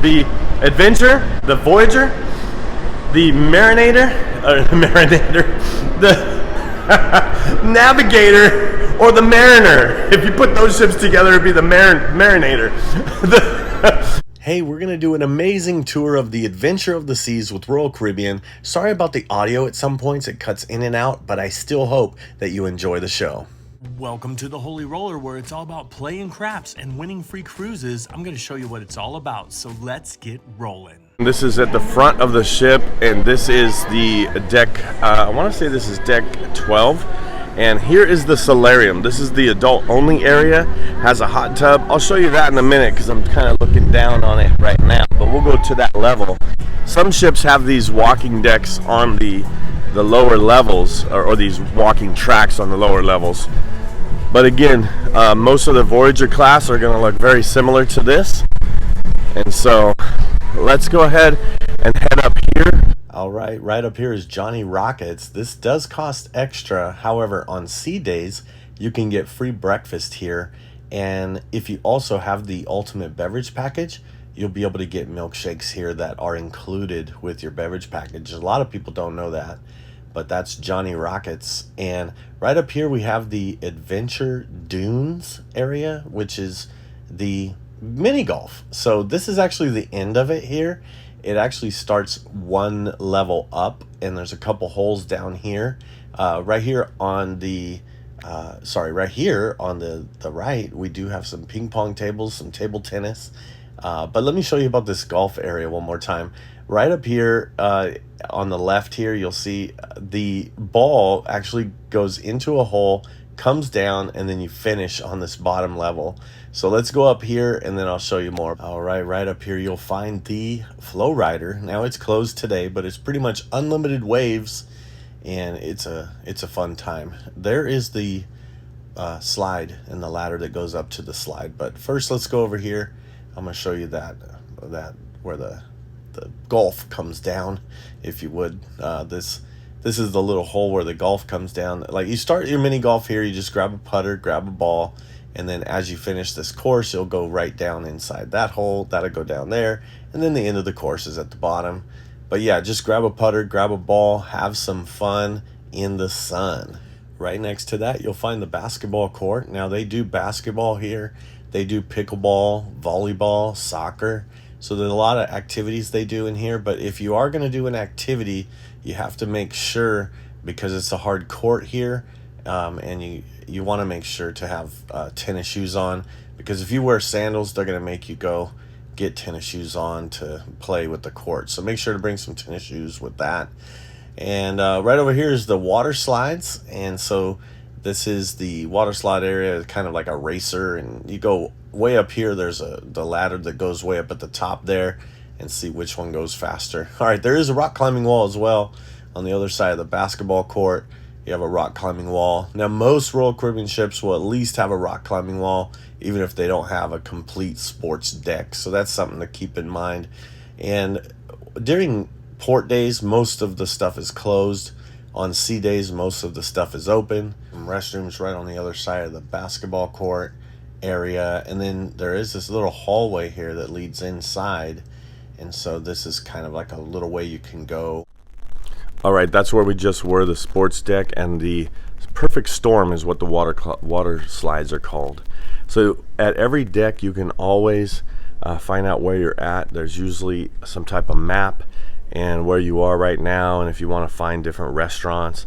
the Adventure, the Voyager, the Marinator, the Navigator, or the Mariner. If you put those ships together, it'd be the Marinator. Hey, we're going to do an amazing tour of the Adventure of the Seas with Royal Caribbean. Sorry about the audio at some points, it cuts in and out, but I still hope that you enjoy the show. Welcome to the Holy Roller, where it's all about playing craps and winning free cruises. I'm going to show you what it's all about, so let's get rolling. This is at the front of the ship, and this is the deck, I want to say this is deck 12. And here is the solarium. This is the adult only area, has a hot tub. I'll show you that in a minute because I'm kind of looking down on it right now, but we'll go to that level. Some ships have these walking decks on the lower levels, or these walking tracks on the lower levels. But again, most of the Voyager class are going to look very similar to this. And so let's go ahead and head up here. All right, right up here is Johnny Rockets. This does cost extra. However, on sea days, you can get free breakfast here. And if you also have the ultimate beverage package, you'll be able to get milkshakes here that are included with your beverage package. A lot of people don't know that, but that's Johnny Rockets. And right up here, we have the Adventure Dunes area, which is the mini golf. So this is actually the end of it here. It actually starts one level up, and there's a couple holes down here. Right here on the right, we do have some ping pong tables, some table tennis. But let me show you about this golf area one more time. Right up here on the left here, you'll see the ball actually goes into a hole, comes down, and then you finish on this bottom level. So let's go up here and then I'll show you more. All right, right up here you'll find the Flow Rider. Now it's closed today, but it's pretty much unlimited waves, and it's a fun time. There is the slide and the ladder that goes up to the slide. But first, let's go over here. I'm gonna show you that where the golf comes down, if you would. This is the little hole where the golf comes down. Like, you start your mini golf here, you just grab a putter, grab a ball, and then as you finish this course, you'll go right down inside that hole. That'll go down there, and then the end of the course is at the bottom. But yeah, just grab a putter, grab a ball, have some fun in the sun. Right next to that, you'll find the basketball court. Now, they do basketball here. They do pickleball, volleyball, soccer. So there's a lot of activities they do in here. But if you are going to do an activity, you have to make sure, because it's a hard court here, and you want to make sure to have tennis shoes on, because if you wear sandals, they're going to make you go get tennis shoes on to play with the court. So make sure to bring some tennis shoes with that. And right over here is the water slides. And so this is the water slide area, kind of like a racer, and you go way up here. There's the ladder that goes way up at the top there, and see which one goes faster. All right, there is a rock climbing wall as well on the other side of the basketball court. You have a rock climbing wall. Now, most Royal Caribbean ships will at least have a rock climbing wall, even if they don't have a complete sports deck. So that's something to keep in mind. And during port days, most of the stuff is closed. On sea days, most of the stuff is open. Some restrooms right on the other side of the basketball court area. And then there is this little hallway here that leads inside. And so this is kind of like a little way you can go. All right, that's where we just were, the sports deck, and the perfect storm is what the water slides are called. So at every deck, you can always find out where you're at. There's usually some type of map and where you are right now. And if you want to find different restaurants,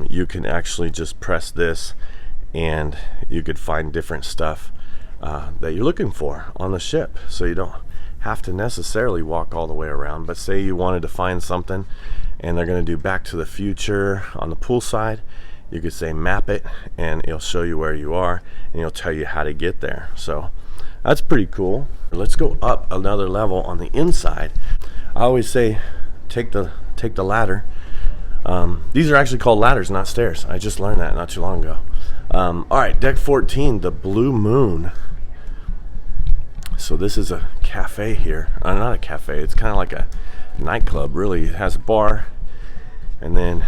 you can actually just press this, and you could find different stuff that you're looking for on the ship. So you don't have to necessarily walk all the way around. But say you wanted to find something, and they're going to do Back to the Future on the pool side, you could say map it, and it'll show you where you are, and it'll tell you how to get there. So that's pretty cool. Let's go up another level on the inside. I always say take the ladder. These are actually called ladders, not stairs. I just learned that not too long ago. All right, deck 14, the Blue Moon. So this is a cafe here. Not a cafe, it's kind of like a nightclub, really. It has a bar, and then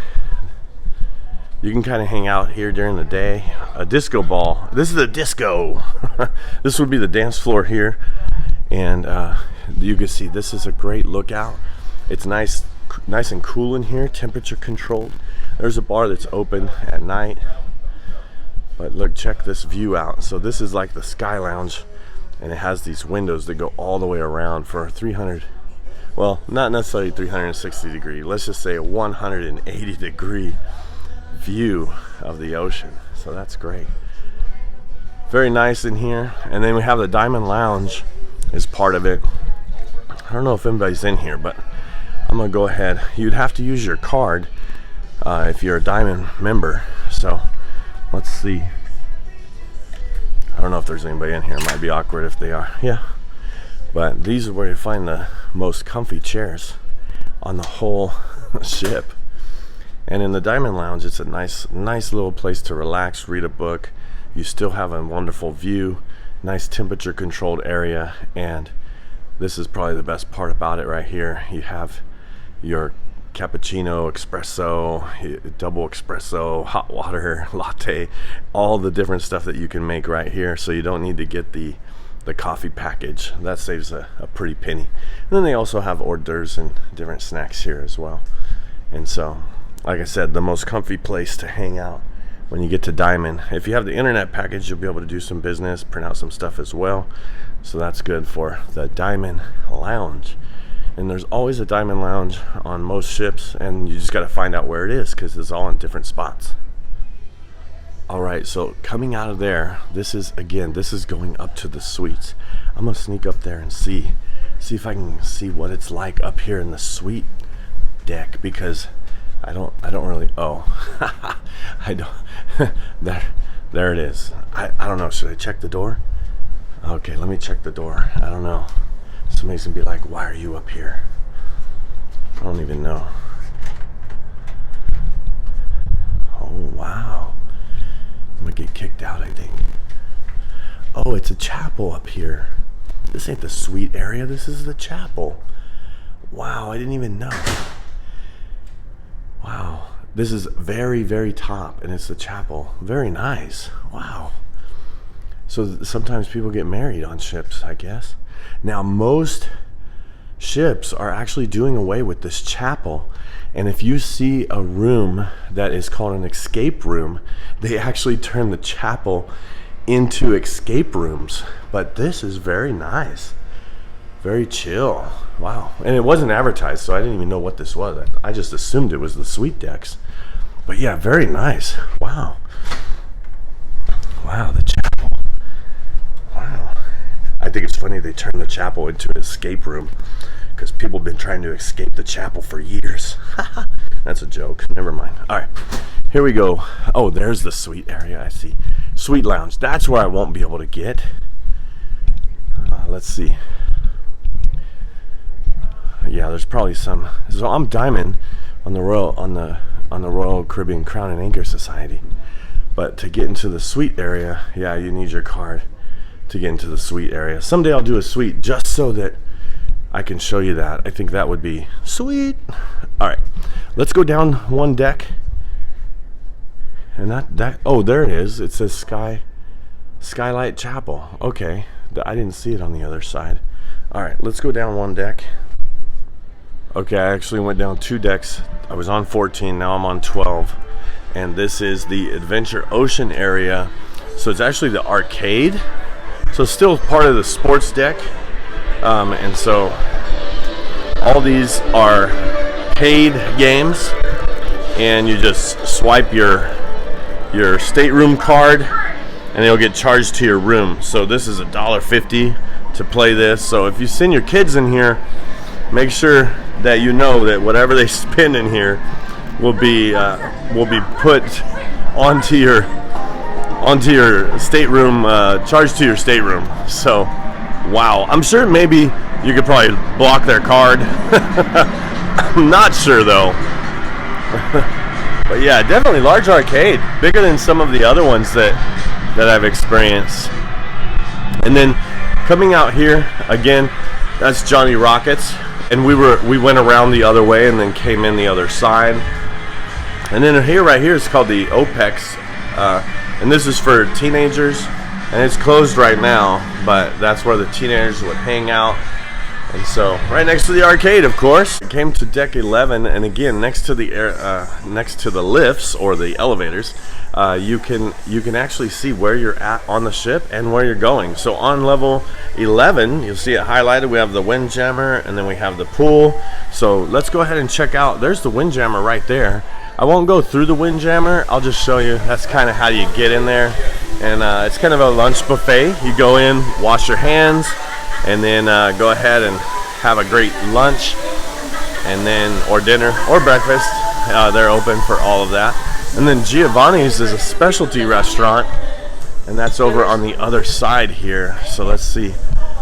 you can kind of hang out here during the day. A disco ball. This is a disco. This would be the dance floor here, And you can see this is a great lookout. It's nice and cool in here, temperature controlled. There's a bar that's open at night. But look, check this view out. So this is like the Sky Lounge, and it has these windows that go all the way around for 300, well, not necessarily 360 degree, let's just say a 180 degree view of the ocean. So that's great. Very nice in here. And then we have the Diamond Lounge as part of it. I don't know if anybody's in here, but I'm gonna go ahead. You'd have to use your card if you're a Diamond member. So let's see. I don't know if there's anybody in here. It might be awkward if they are. Yeah. But these are where you find the most comfy chairs on the whole ship. And in the Diamond Lounge, it's a nice little place to relax, read a book. You still have a wonderful view, nice temperature controlled area, and this is probably the best part about it right here. You have your cappuccino, espresso, double espresso, hot water, latte, all the different stuff that you can make right here, so you don't need to get the coffee package. That saves a pretty penny. And then they also have hors d'oeuvres and different snacks here as well. And so, like I said, the most comfy place to hang out when you get to Diamond. If you have the internet package, you'll be able to do some business, print out some stuff as well. So that's good for the Diamond Lounge. And there's always a Diamond Lounge on most ships, and you just got to find out where it is because it's all in different spots. All right, so coming out of there, this is going up to the suites. I'm gonna sneak up there and see if I can see what it's like up here in the suite deck, because I don't really, I don't, there it is. I don't know, should I check the door? Okay, let me check the door. I don't know. Somebody's gonna be like, why are you up here? I don't even know. Oh, wow. I'm gonna get kicked out, I think. Oh, it's a chapel up here. This ain't the suite area, this is the chapel. Wow, I didn't even know. Wow, this is very, very top, and it's the chapel. Very nice. Wow. So sometimes people get married on ships, I guess. Now, most ships are actually doing away with this chapel. And if you see a room that is called an escape room, they actually turn the chapel into escape rooms. But this is very nice. Very chill. Wow. And it wasn't advertised, so I didn't even know what this was. I just assumed it was the suite decks. But yeah, very nice. Wow. Wow, the chapel. Wow. I think it's funny they turned the chapel into an escape room, because people have been trying to escape the chapel for years. That's a joke. Never mind. All right, here we go. Oh, there's the suite area. I see. Suite lounge. That's where I won't be able to get. Let's see. Yeah, there's probably some. So I'm Diamond on the Royal Caribbean Crown and Anchor Society. But to get into the suite area, yeah, you need your card to get into the suite area. Someday I'll do a suite just so that I can show you that. I think that would be sweet. All right, let's go down one deck. And that oh, there it is. It says Skylight Chapel. Okay, I didn't see it on the other side. All right, let's go down one deck. Okay, I actually went down two decks. I was on 14, now I'm on 12. And this is the Adventure Ocean area. So it's actually the arcade. So it's still part of the sports deck. And so all these are paid games, and you just swipe your stateroom card and it'll get charged to your room. So this is $1.50 to play this. So if you send your kids in here, make sure that you know that whatever they spend in here will be put onto your stateroom, charged to your stateroom. So wow, I'm sure maybe you could probably block their card. I'm not sure though. But yeah, definitely large arcade, bigger than some of the other ones that I've experienced. And then coming out here again, that's Johnny Rockets, and we went around the other way and then came in the other side. And then here, right here, is called the OPEX, and this is for teenagers and it's closed right now, but that's where the teenagers would hang out. And so right next to the arcade, of course. It came to deck 11, and again next to the lifts or the elevators, you can actually see where you're at on the ship and where you're going. So on level 11, you'll see it highlighted. We have the Windjammer, and then we have the pool. So let's go ahead and check out. There's the Windjammer right there. I won't go through the Windjammer. I'll just show you. That's kind of how you get in there, and it's kind of a lunch buffet. You go in, wash your hands, and then go ahead and have a great lunch, and then or dinner or breakfast. They're open for all of that. And then Giovanni's is a specialty restaurant, and that's over on the other side here. So let's see.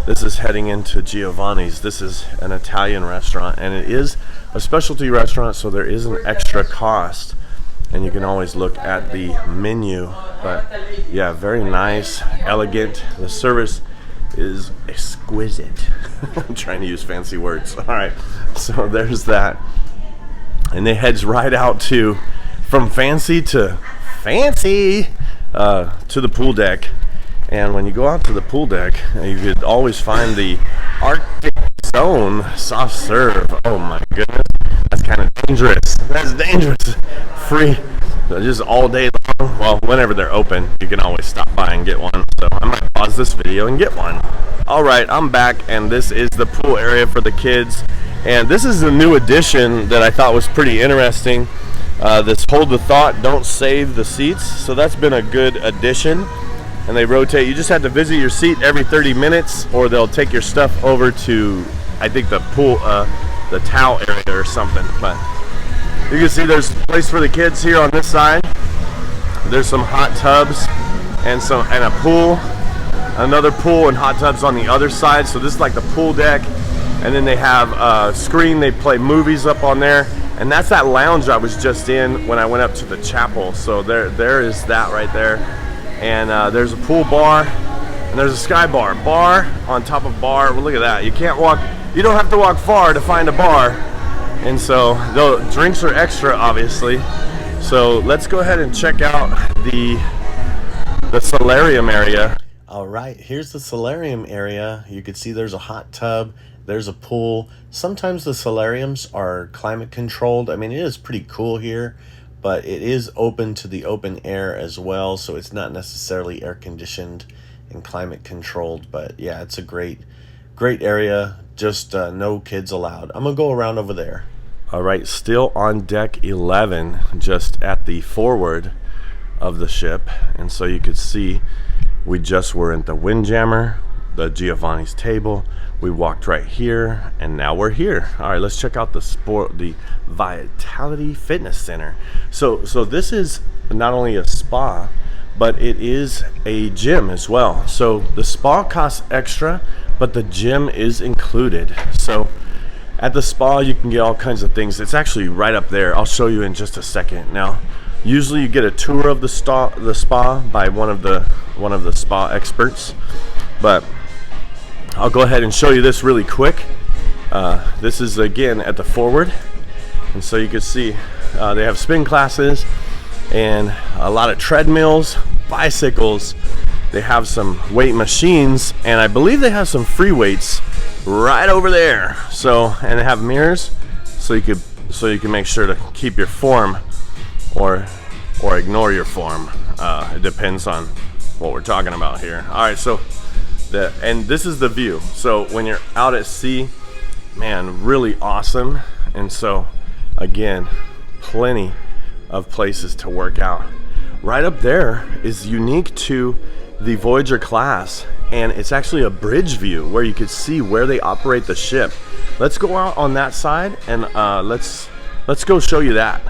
This is heading into Giovanni's. This is an Italian restaurant, and it is a specialty restaurant, so there is an extra cost, and you can always look at the menu. But yeah, very nice, elegant. The service is exquisite. I'm trying to use fancy words. All right, so there's that, and it heads right out to from fancy to fancy to the pool deck. And when you go out to the pool deck, you could always find the Arctic Zone soft serve. Oh my goodness, that's kind of dangerous. That's dangerous. Free, just all day long. Well, whenever they're open, you can always stop by and get one. So I might pause this video and get one. All right, I'm back, and this is the pool area for the kids. And this is the new addition that I thought was pretty interesting. This hold the thought, don't save the seats. So that's been a good addition. And they rotate. You just have to visit your seat every 30 minutes, or they'll take your stuff over to, I think, the pool, the towel area or something. But you can see there's a place for the kids here on this side. There's some hot tubs and a pool, another pool and hot tubs on the other side. So this is like the pool deck, and then they have a screen. They play movies up on there, and that's that lounge I was just in when I went up to the chapel. So there is that right there. And there's a pool bar, and there's a sky bar on top of bar. Well, look at that. You don't have to walk far to find a bar. And so the drinks are extra, obviously. So let's go ahead and check out the solarium area. All right, here's the solarium area. You can see there's a hot tub, there's a pool. Sometimes the solariums are climate controlled. I mean, it is pretty cool here, but it is open to the open air as well, so it's not necessarily air conditioned and climate controlled. But yeah, it's a great area. Just no kids allowed. I'm gonna go around over there. All right, still on deck 11, just at the forward of the ship. And so you could see we just were at the Windjammer, the Giovanni's table. We walked right here, and now we're here. All right, let's check out the Vitality Fitness Center. So this is not only a spa, but it is a gym as well. So the spa costs extra, but the gym is included. So at the spa, you can get all kinds of things. It's actually right up there. I'll show you in just a second. Now, usually you get a tour of the spa by one of the spa experts, but I'll go ahead and show you this really quick. This is again at the forward, and so you can see they have spin classes and a lot of treadmills, bicycles. They have some weight machines, and I believe they have some free weights right over there. So, and they have mirrors, so you can make sure to keep your form or ignore your form. It depends on what we're talking about here. All right, so and this is the view. So when you're out at sea, man, really awesome. And so again, plenty of places to work out. Right up there is unique to the Voyager class, and it's actually a bridge view where you could see where they operate the ship. Let's go out on that side, and let's go show you that.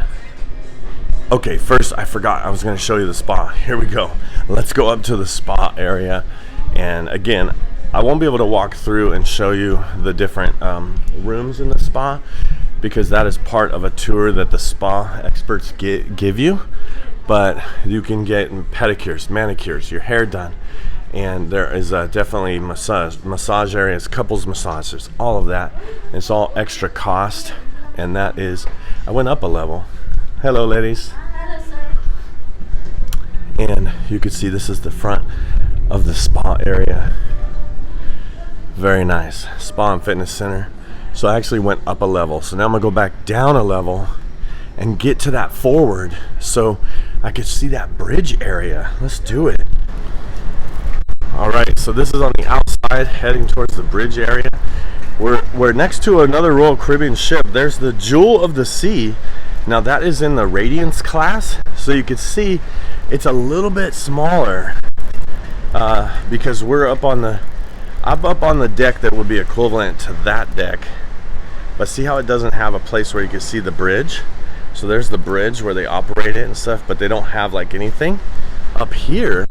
Okay, first I forgot I was going to show you the spa. Here we go. Let's go up to the spa area. And again, I won't be able to walk through and show you the different rooms in the spa, because that is part of a tour that the spa experts give you. But you can get pedicures, manicures, your hair done, and there is definitely massage areas, couples massages, all of that. It's all extra cost, and that is, I went up a level. Hello, ladies. Hello, sir. And you can see this is the front of the spa area. Very nice. Spa and fitness center. So I actually went up a level. So now I'm gonna go back down a level and get to that forward so I could see that bridge area. Let's do it. All right, so this is on the outside heading towards the bridge area. We're next to another Royal Caribbean ship. There's the Jewel of the Sea. Now that is in the Radiance class, so you can see it's a little bit smaller because we're up on the deck that would be equivalent to that deck. But see how it doesn't have a place where you can see the bridge? So there's the bridge where they operate it and stuff, but they don't have like anything up here.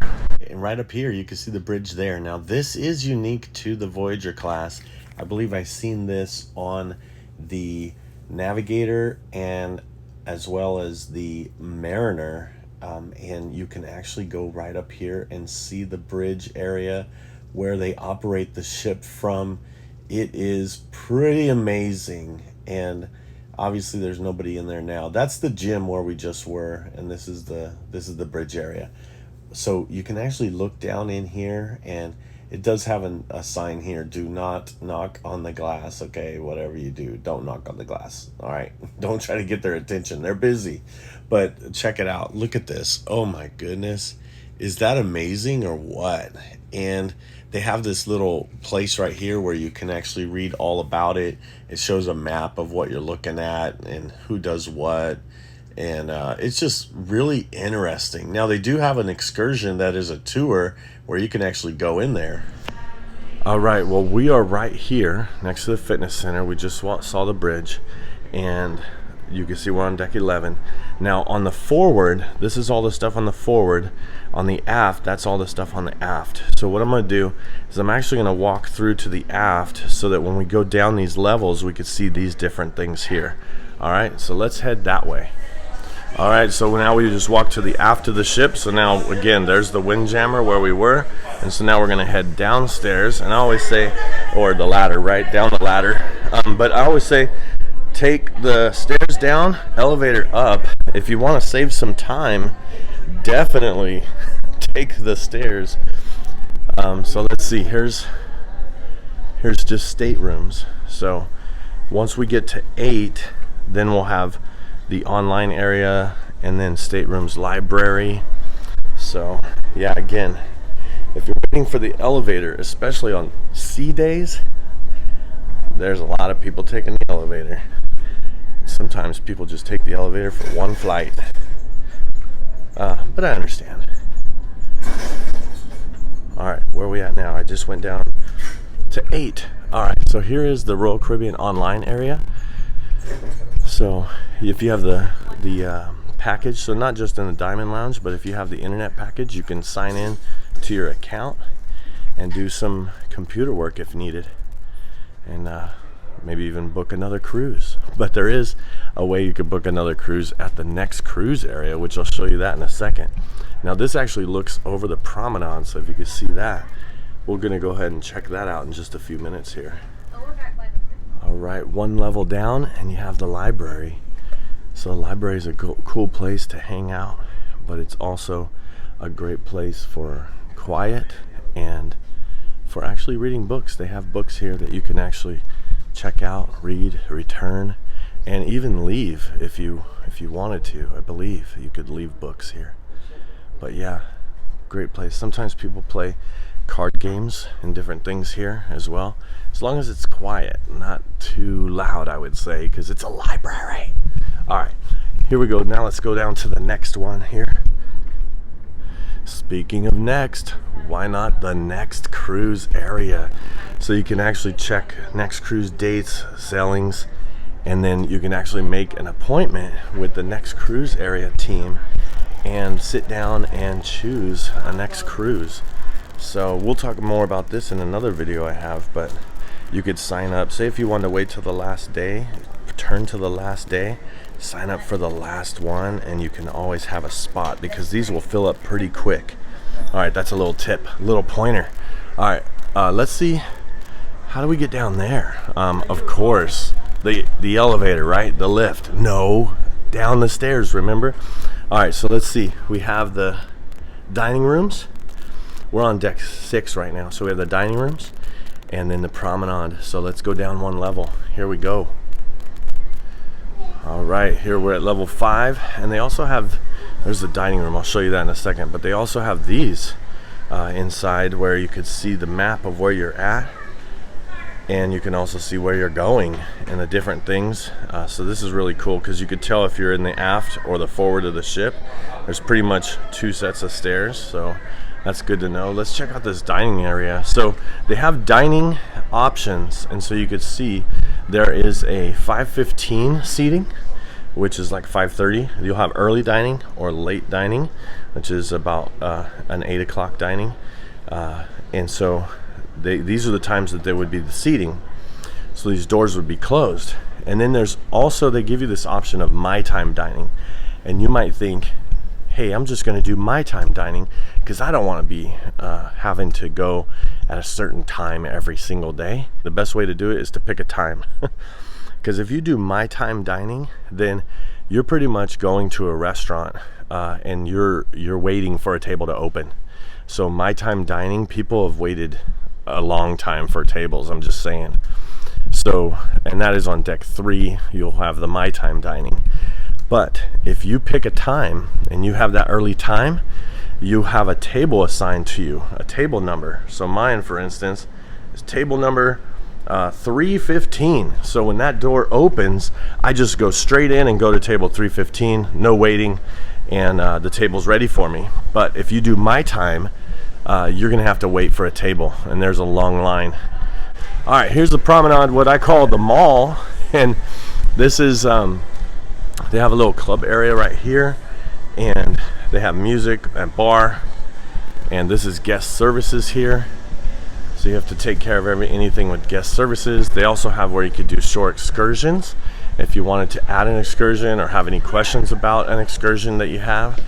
And right up here you can see the bridge there. Now this is unique to the Voyager class. I believe I've seen this on the Navigator and as well as the Mariner, and you can actually go right up here and see the bridge area where they operate the ship from. It is pretty amazing, and obviously there's nobody in there now. That's the gym where we just were, and this is the bridge area. So you can actually look down in here, and it does have a sign here: do not knock on the glass. Okay, whatever you do, don't knock on the glass. All right, don't try to get their attention, they're busy. But check it out, look at this. Oh my goodness, is that amazing or what? And they have this little place right here where you can actually read all about it. It shows a map of what you're looking at and who does what. And it's just really interesting. Now they do have an excursion that is a tour where you can actually go in there. All right, well, we are right here next to the fitness center. We just saw the bridge, and you can see we're on deck 11. Now on the forward, this is all the stuff on the forward. On the aft, that's all the stuff on the aft. So what I'm gonna do is I'm actually gonna walk through to the aft so that when we go down these levels, we could see these different things here. All right, so let's head that way. All right, so now we just walk to the aft of the ship. So now again, there's the windjammer where we were, and so now we're gonna head downstairs. And I always say, or the ladder, right down the ladder. But I always say, take the stairs down, elevator up. If you want to save some time, definitely take the stairs. So let's see. Here's just staterooms. So once we get to 8, then we'll have the online area and then staterooms, library. So yeah, again, if you're waiting for the elevator, especially on sea days, there's a lot of people taking the elevator. Sometimes people just take the elevator for one flight, but I understand. All right, where are we at now? I just went down to 8. All right, so here is the Royal Caribbean online area. So if you have the package, so not just in the Diamond Lounge, but if you have the internet package, you can sign in to your account and do some computer work if needed, and maybe even book another cruise. But there is a way you could book another cruise at the next cruise area, which I'll show you that in a second. Now this actually looks over the promenade, so if you can see that, we're gonna go ahead and check that out in just a few minutes here. All right, one level down and you have the library. So the library is a cool place to hang out, but it's also a great place for quiet and for actually reading books. They have books here that you can actually check out, read, return, and even leave if you wanted to. I believe you could leave books here. But yeah, great place. Sometimes people play card games and different things here as well, as long as it's quiet, not too loud, I would say, because it's a library. All right, here we go. Now let's go down to the next one here. Speaking of next, why not the next cruise area? So you can actually check next cruise dates, sailings, and then you can actually make an appointment with the next cruise area team and sit down and choose a next cruise. So we'll talk more about this in another video I have, but you could sign up. Say if you want to wait till the last day, turn to the last day, sign up for the last one, and you can always have a spot because these will fill up pretty quick. All right, that's a little tip, a little pointer. All right, let's see, how do we get down there? Of course, the elevator, right? The lift. No, down the stairs, remember? All right, so let's see. We have the dining rooms. we're on deck 6 right now. So we have the dining rooms and then the promenade. So let's go down one level. Here we go. All right, here we're at level 5, and they also have, there's the dining room. I'll show you that in a second, but they also have these inside where you could see the map of where you're at, and you can also see where you're going and the different things. So this is really cool because you could tell if you're in the aft or the forward of the ship. There's pretty much 2 sets of stairs, so that's good to know. Let's check out this dining area. So they have dining options, and so you could see there is a 5:15 seating, which is like 5:30. You'll have early dining or late dining, which is about an 8 o'clock dining. And so these are the times that there would be the seating. So these doors would be closed. And then there's also, they give you this option of my time dining. And you might think, hey, I'm just going to do my time dining because I don't want to be having to go at a certain time every single day. The best way to do it is to pick a time. Because if you do my time dining, then you're pretty much going to a restaurant and you're waiting for a table to open. So my time dining, people have waited a long time for tables, I'm just saying. So, and that is on deck 3. You'll have the my time dining. But if you pick a time and you have that early time, you have a table assigned to you, a table number. So mine, for instance, is table number 315. So when that door opens, I just go straight in and go to table 315, no waiting, and the table's ready for me. But if you do my time, you're gonna have to wait for a table, and there's a long line. All right, here's the promenade, what I call the mall, and this is they have a little club area right here, and they have music and bar, and this is guest services here. So you have to take care of anything with guest services. They also have where you could do short excursions if you wanted to add an excursion or have any questions about an excursion that you have.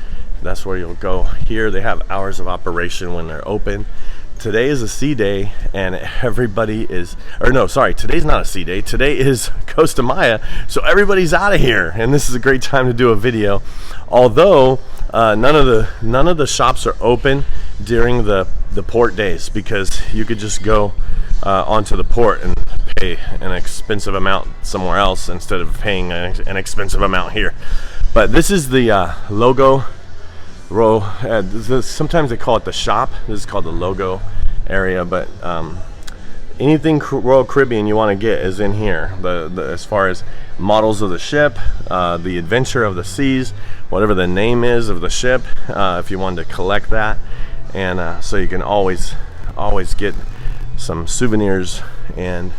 That's where you'll go. Here they have hours of operation when they're open. Today is a sea day, and everybody is, or no, sorry, today's not a sea day. Today is Costa Maya, so everybody's out of here, and this is a great time to do a video. Although none of the shops are open during the port days, because you could just go onto the port and pay an expensive amount somewhere else instead of paying an expensive amount here. But this is the logo row. Sometimes they call it the shop. This is called the logo area, but anything Royal Caribbean you want to get is in here. As far as models of the ship, the adventure of the seas, whatever the name is of the ship, if you wanted to collect that, and so you can always get some souvenirs. And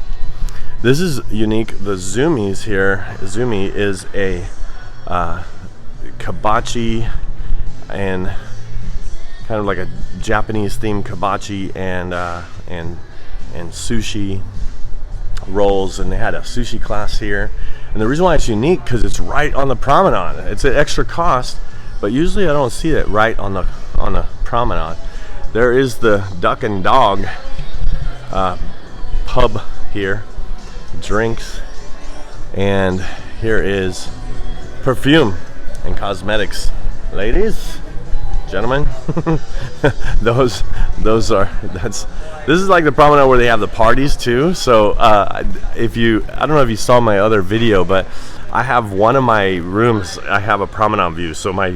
this is unique. The Zoomies here. Zoomie is a hibachi and kind of like a Japanese themed hibachi and sushi rolls, and they had a sushi class here. And the reason why it's unique because it's right on the promenade. It's an extra cost, but usually I don't see it right on the promenade. There is the Duck and Dog pub here, drinks, and here is perfume and cosmetics. Ladies, gentlemen, this is like the promenade where they have the parties too. So I don't know if you saw my other video, but I have one of my rooms, I have a promenade view. So my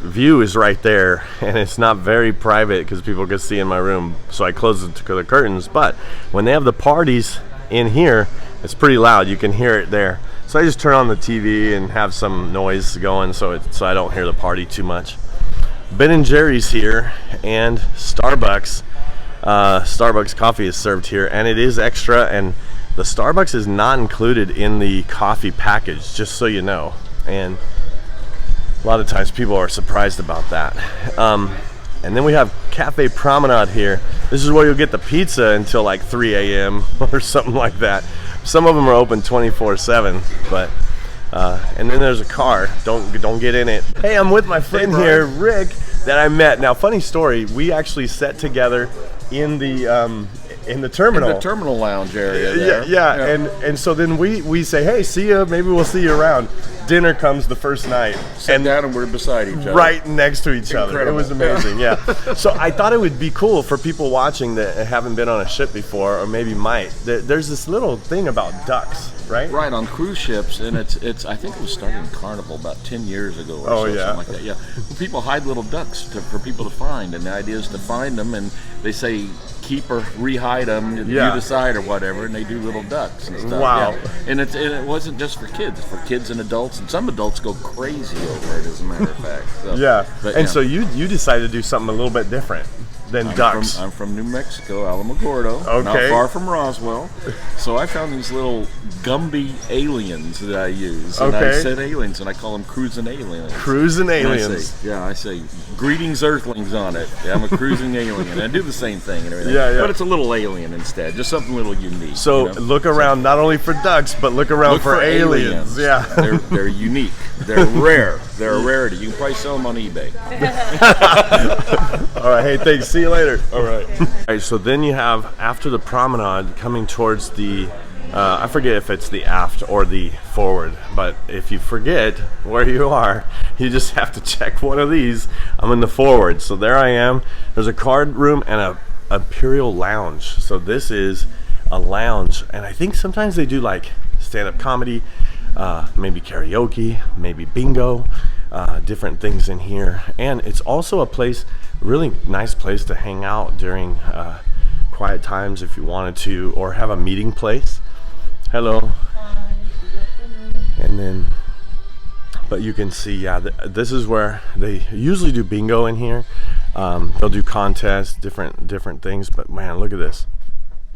view is right there, and it's not very private because people can see in my room. So I close the curtains. But when they have the parties in here, it's pretty loud. You can hear it there. So I just turn on the TV and have some noise going so I don't hear the party too much. Ben & Jerry's here, and Starbucks. Starbucks coffee is served here, and it is extra, and the Starbucks is not included in the coffee package, just so you know. And a lot of times people are surprised about that. And then we have Cafe Promenade here. This is where you'll get the pizza until like 3 a.m. or something like that. Some of them are open 24/7, but and then there's a car. Don't get in it. Hey, I'm with my friend here, Rick, that I met. Now, funny story. We actually sat together in the in the terminal. In the terminal lounge area Yeah, there. yeah. And so then we say, hey, see ya. Maybe we'll see you around. Dinner comes the first night. Sit down and we're beside each other. Right next to each other. It was amazing, yeah. So I thought it would be cool for people watching that haven't been on a ship before, or maybe might. There's this little thing about ducks, right? Right, on cruise ships, and it's I think it was started in Carnival about 10 years ago or Oh, so, yeah. something like that. Yeah, people hide little ducks for people to find, and the idea is to find them, and they say keep or rehide them, you decide or whatever, and they do little ducks and stuff. Wow. Yeah. And it wasn't just for kids; it's for kids and adults, and some adults go crazy over it, as a matter of fact. So, Yeah. but, And so you decided to do something a little bit different than ducks. I'm from New Mexico, Alamogordo, Okay. not far from Roswell. So I found these little Gumby aliens that I use. And I Okay. said aliens, and I call them cruising aliens. Cruising And aliens. I say, greetings Earthlings on it. Yeah, I'm a cruising alien. And I do the same thing and everything. Yeah, yeah. But it's a little alien instead, just something a little unique. So you know? look around not only for ducks, but look around Look for aliens. Yeah. They're unique. They're rare. They're a rarity. You can probably sell them on eBay. All right. Hey, thanks. See you later. All right. All right. So then you have, after the promenade, coming towards the, I forget if it's the aft or the forward, but if you forget where you are, you just have to check one of these. I'm in the forward. So there I am. There's a card room and a Imperial Lounge. So this is a lounge, and I think sometimes they do like stand-up comedy, maybe karaoke, maybe bingo, different things in here. And it's also a place, really nice place to hang out during quiet times if you wanted to, or have a meeting place. Hello. And then, but you can see, yeah, this is where they usually do bingo in here. They'll do contests, different things. But man, look at this.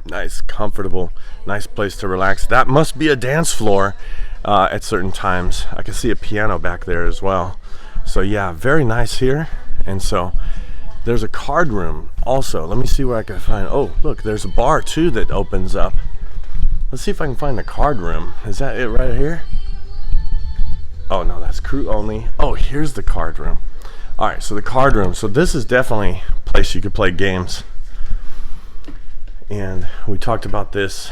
Nice, comfortable, nice place to relax. That must be a dance floor at certain times. I can see a piano back there as well. So yeah, very nice here. And so there's a card room also. Let me see where I can find. Oh, look, there's a bar too that opens up. Let's see if I can find the card room. Is that it right here? Oh no, that's crew only. Oh, here's the card room. All right, so the card room. So this is definitely a place you could play games. And we talked about this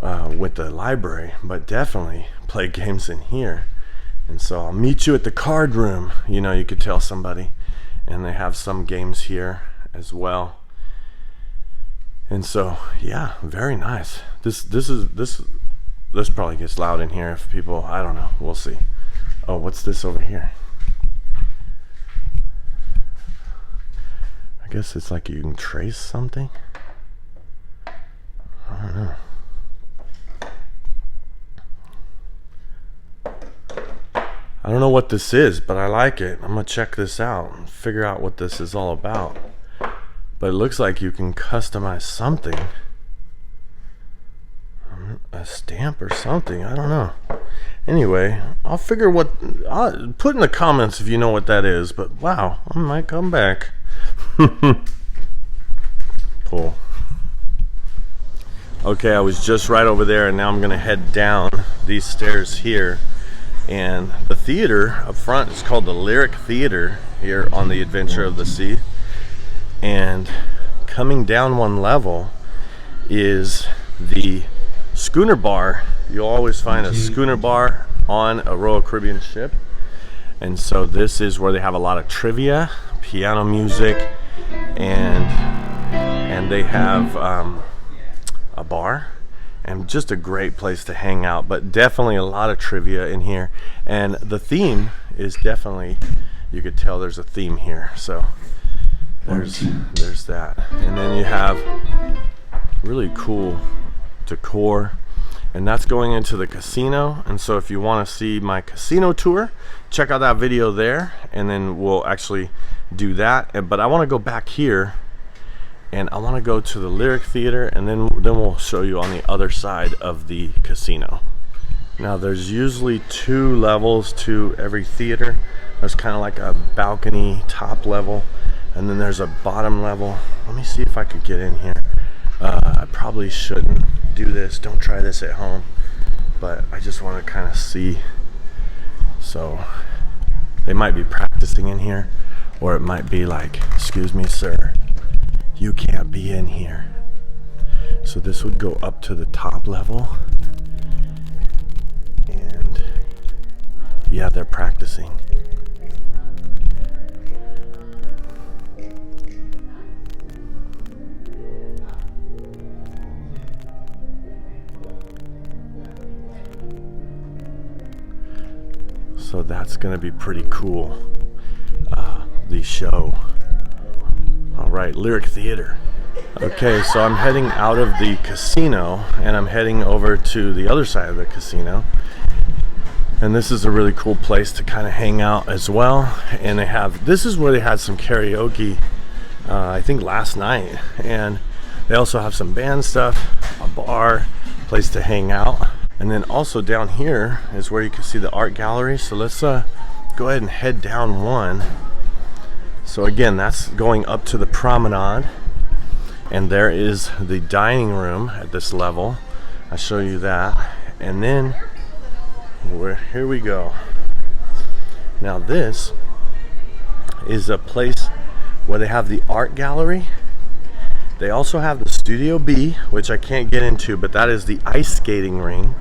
with the library, but definitely play games in here. And so I'll meet you at the card room. You know, you could tell somebody. And they have some games here as well. And so, yeah, very nice. This probably gets loud in here if people, I don't know, we'll see. Oh, what's this over here? I guess it's like you can trace something. I don't know. I don't know what this is, but I like it. I'm gonna check this out and figure out what this is all about. But it looks like you can customize something. A stamp or something, I don't know. Anyway, I'll figure what, put in the comments if you know what that is, but wow, I might come back. Cool. Okay, I was just right over there, and now I'm gonna head down these stairs here. And the theater up front is called the Lyric Theater here on the Adventure of the Sea. And coming down one level is the schooner bar. You'll always find a schooner bar on a Royal Caribbean ship. And so this is where they have a lot of trivia, piano music, and they have a bar. And just a great place to hang out, but definitely a lot of trivia in here. And the theme is definitely, you could tell there's a theme here. So there's that. And then you have really cool decor, and that's going into the casino. And so if you want to see my casino tour, check out that video there, and then we'll actually do that. But I want to go back here, and I want to go to the Lyric Theater, and then we'll show you on the other side of the casino. Now there's usually 2 levels to every theater. There's kind of like a balcony top level, and then there's a bottom level. Let me see if I could get in here. I probably shouldn't do this. Don't try this at home. But I just want to kind of see. So they might be practicing in here, or it might be like, excuse me, sir. you can't be in here. So this would go up to the top level. And yeah, they're practicing. So that's going to be pretty cool, the show. All right, Lyric Theater. Okay, so I'm heading out of the casino and I'm heading over to the other side of the casino. And this is a really cool place to kind of hang out as well. And they have, this is where they had some karaoke, I think last night. And they also have some band stuff, a bar, place to hang out. And then also down here is where you can see the art gallery. So let's go ahead and head down one. So again, that's going up to the promenade. And there is the dining room at this level. I'll show you that. And then here we go. Now this is a place where they have the art gallery. They also have the Studio B, which I can't get into, but that is the ice skating ring.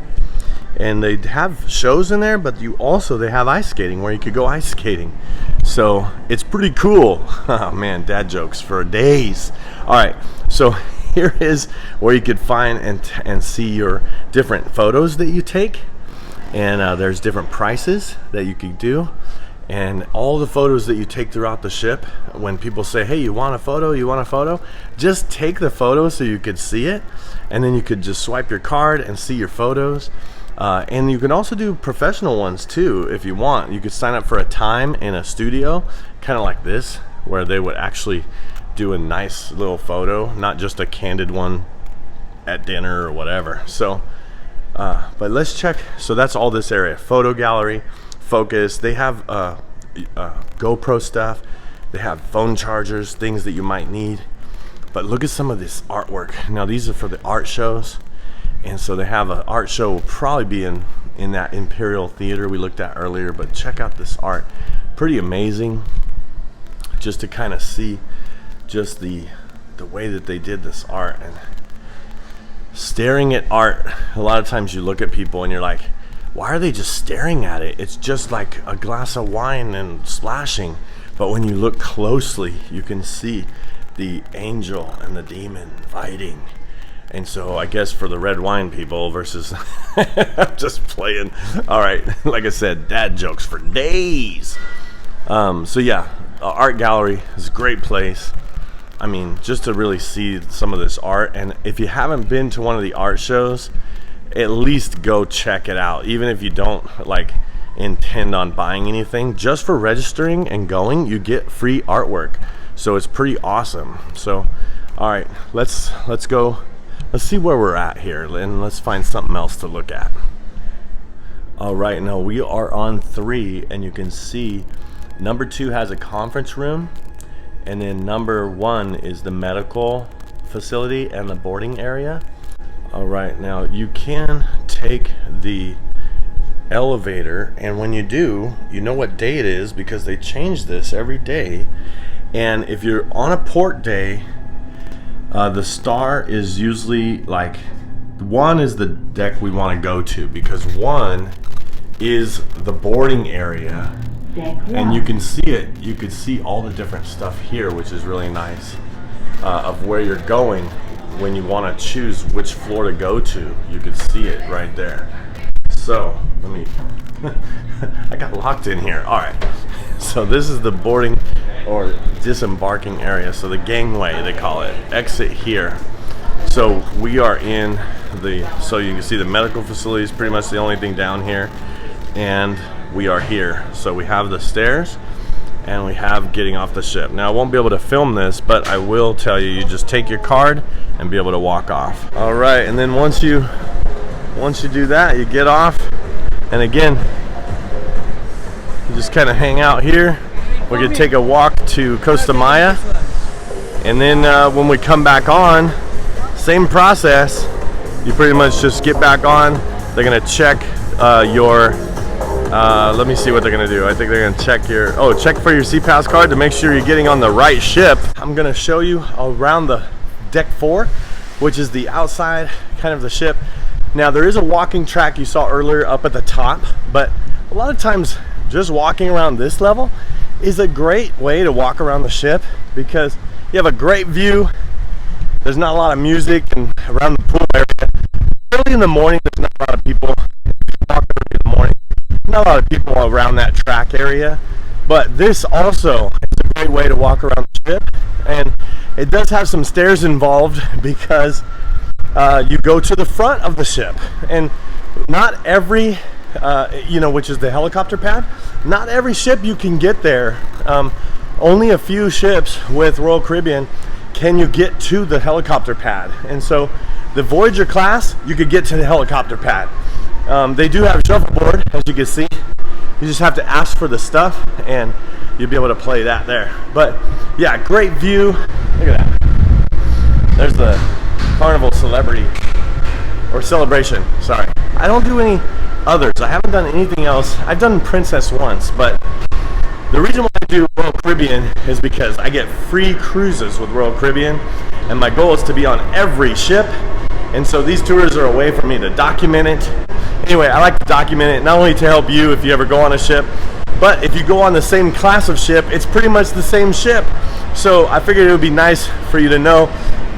And they have shows in there, but they have ice skating where you could go ice skating. So it's pretty cool. Oh man, dad jokes for days. All right, so here is where you could find and see your different photos that you take. And there's different prices that you could do. And all the photos that you take throughout the ship, when people say, hey, you want a photo, you want a photo? Just take the photo so you could see it. And then you could just swipe your card and see your photos. And you can also do professional ones too if you want. You could sign up for a time in a studio, kind of like this, where they would actually do a nice little photo, not just a candid one at dinner or whatever. So, but let's check. So that's all this area. Photo gallery, focus. They have GoPro stuff. They have phone chargers, things that you might need. But look at some of this artwork. Now these are for the art shows. And so they have an art show, will probably be in that Imperial Theater we looked at earlier, but check out this art. Pretty amazing just to kind of see just the way that they did this art. And staring at art, a lot of times you look at people and you're like, why are they just staring at it? It's just like a glass of wine and splashing. But when you look closely, you can see the angel and the demon fighting. And so I guess for the red wine people versus just playing. All right, like I said, dad jokes for days. So yeah, art gallery is a great place. I mean, just to really see some of this art. And if you haven't been to one of the art shows, at least go check it out. Even if you don't like intend on buying anything, just for registering and going, you get free artwork. So it's pretty awesome. So, all right, let's go. Let's see where we're at here, and let's find something else to look at. All right, now we are on 3, and you can see number 2 has a conference room, and then number 1 is the medical facility and the boarding area. All right, now you can take the elevator, and when you do, you know what day it is because they change this every day. And if you're on a port day, the star is usually like 1 is the deck we want to go to, because 1 is the boarding area, and you can see it. You could see all the different stuff here, which is really nice, of where you're going when you want to choose which floor to go to. You could see it right there. So let me I got locked in here. All right, so this is the boarding or disembarking area, so the gangway they call it. Exit here. So we are in so you can see the medical facility is pretty much the only thing down here, and we are here. So we have the stairs and we have getting off the ship. Now I won't be able to film this, but I will tell you, you just take your card and be able to walk off. All right, and then once you do that, you get off, and again, you just kind of hang out here. We could take a walk to Costa Maya, and then when we come back on, same process. You pretty much just get back on. They're gonna check your Let me see what they're gonna do. I think they're gonna check for your sea pass card to make sure you're getting on the right ship. I'm gonna show you around the deck 4, which is the outside kind of the ship. Now there is a walking track you saw earlier up at the top, but a lot of times just walking around this level is a great way to walk around the ship because you have a great view. There's not a lot of music and around the pool area. Early in the morning, there's not a lot of people. Walk early in the morning, not a lot of people around that track area. But this also is a great way to walk around the ship, and it does have some stairs involved because you go to the front of the ship, and not every, which is the helicopter pad. Not every ship you can get there. Only a few ships with Royal Caribbean can you get to the helicopter pad, and so the Voyager class you could get to the helicopter pad. They do have shuffleboard, as you can see. You just have to ask for the stuff and you'll be able to play that there. But yeah, great view. Look at that. There's the Carnival Celebrity or Celebration, sorry. I don't do any others. I haven't done anything else. I've done Princess once, but the reason why I do Royal Caribbean is because I get free cruises with Royal Caribbean, and my goal is to be on every ship, and so these tours are a way for me to document it. Anyway, I like to document it, not only to help you if you ever go on a ship, but if you go on the same class of ship, it's pretty much the same ship. So I figured it would be nice for you to know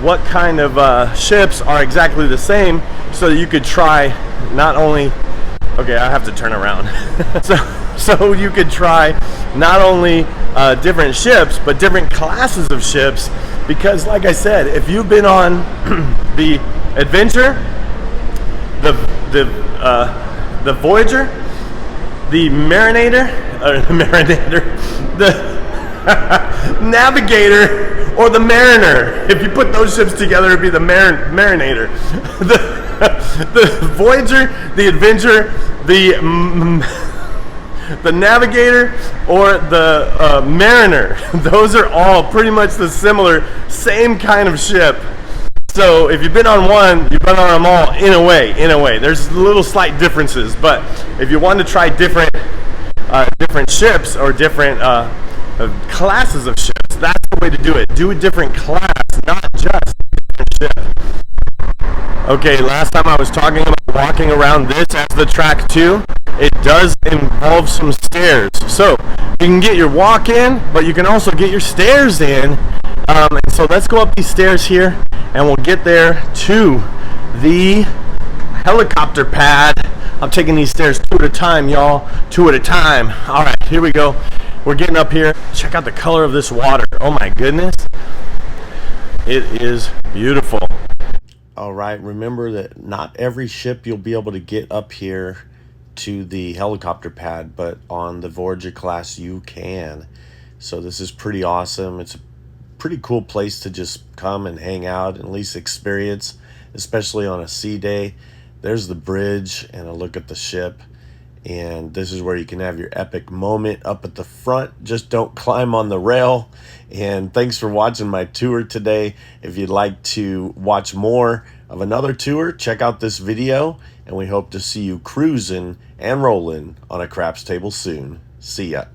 what kind of ships are exactly the same so that you could try not only, okay, I have to turn around. So you could try not only different ships, but different classes of ships, because like I said, if you've been on the Adventure, the Voyager, the Marinator, the Navigator, or the Mariner. If you put those ships together, it'd be the Marinator. The Voyager, the Adventure, the Navigator, or the Mariner. Those are all pretty much the same kind of ship. So if you've been on one, you've been on them all in a way. There's little slight differences, but if you want to try different ships or different classes of ships, that's the way to do it. Do a different class, not just a different ship. Okay, last time I was talking about walking around this as the track 2. It does involve some stairs. So you can get your walk in, but you can also get your stairs in. So let's go up these stairs here, and we'll get there to the helicopter pad. I'm taking these stairs 2 at a time, y'all. 2 at a time. All right, here we go. We're getting up here. Check out the color of this water. Oh my goodness. It is beautiful. All right, remember that not every ship you'll be able to get up here to the helicopter pad, but on the Voyager class you can. So this is pretty awesome. It's a pretty cool place to just come and hang out and at least experience, especially on a sea day. There's the bridge and a look at the ship, and this is where you can have your epic moment up at the front. Just don't climb on the rail. And thanks for watching my tour today. If you'd like to watch more of another tour, check out this video, and we hope to see you cruising and rolling on a craps table soon. See ya.